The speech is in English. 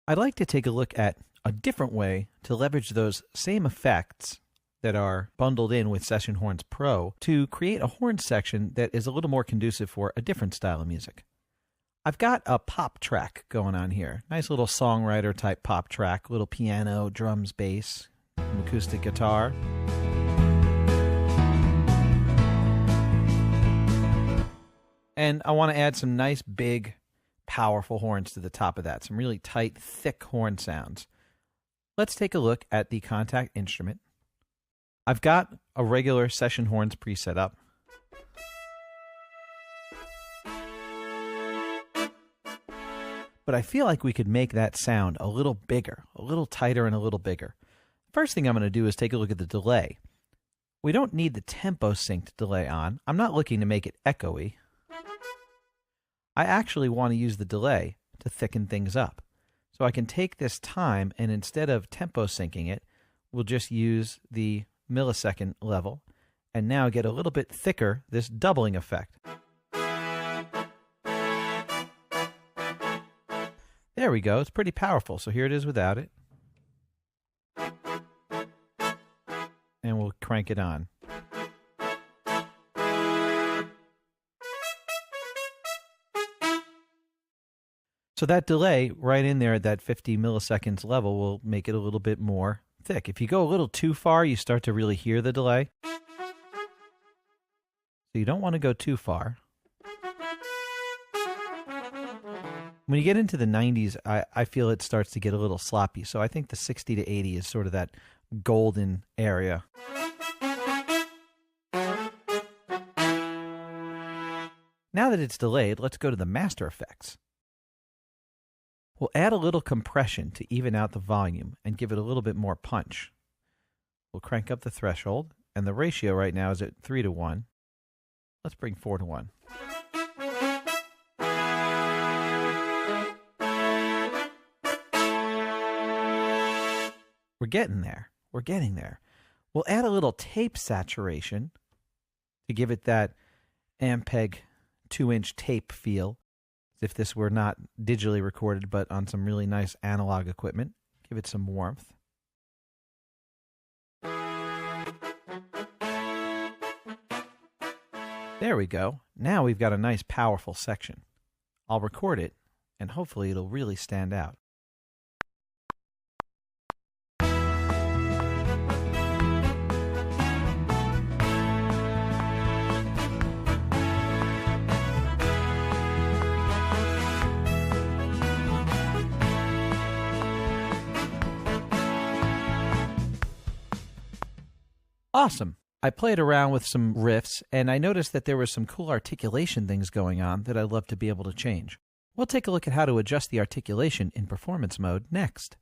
I'd like to take a look at a different way to leverage those same effects that are bundled in with Session Horns Pro to create a horn section that is a little more conducive for a different style of music. I've got a pop track going on here. Nice little songwriter type pop track, little piano, drums, bass, an acoustic guitar. And I want to add some nice big powerful horns to the top of that, some really tight, thick horn sounds. Let's take a look at the Kontakt instrument. I've got a regular Session Horns preset up. But I feel like we could make that sound a little bigger, a little tighter and a little bigger. First thing I'm going to do is take a look at the delay. We don't need the tempo synced delay on. I'm not looking to make it echoey. I actually want to use the delay to thicken things up. So I can take this time and instead of tempo syncing it, we'll just use the millisecond level and now get a little bit thicker, this doubling effect. There we go. It's pretty powerful. So here it is without it. And we'll crank it on. So that delay right in there at that 50 milliseconds level will make it a little bit more thick. If you go a little too far, you start to really hear the delay. So you don't want to go too far. When you get into the 90s, I feel it starts to get a little sloppy. So I think the 60 to 80 is sort of that golden area. Now that it's delayed, let's go to the master effects. We'll add a little compression to even out the volume and give it a little bit more punch. We'll crank up the threshold, and the ratio right now is at 3 to 1. Let's bring 4 to 1. We're getting there. We're getting there. We'll add a little tape saturation to give it that Ampeg 2-inch tape feel. If this were not digitally recorded, but on some really nice analog equipment. Give it some warmth. There we go. Now we've got a nice powerful section. I'll record it, and hopefully it'll really stand out. Awesome. I played around with some riffs, and I noticed that there was some cool articulation things going on that I'd love to be able to change. We'll take a look at how to adjust the articulation in performance mode next.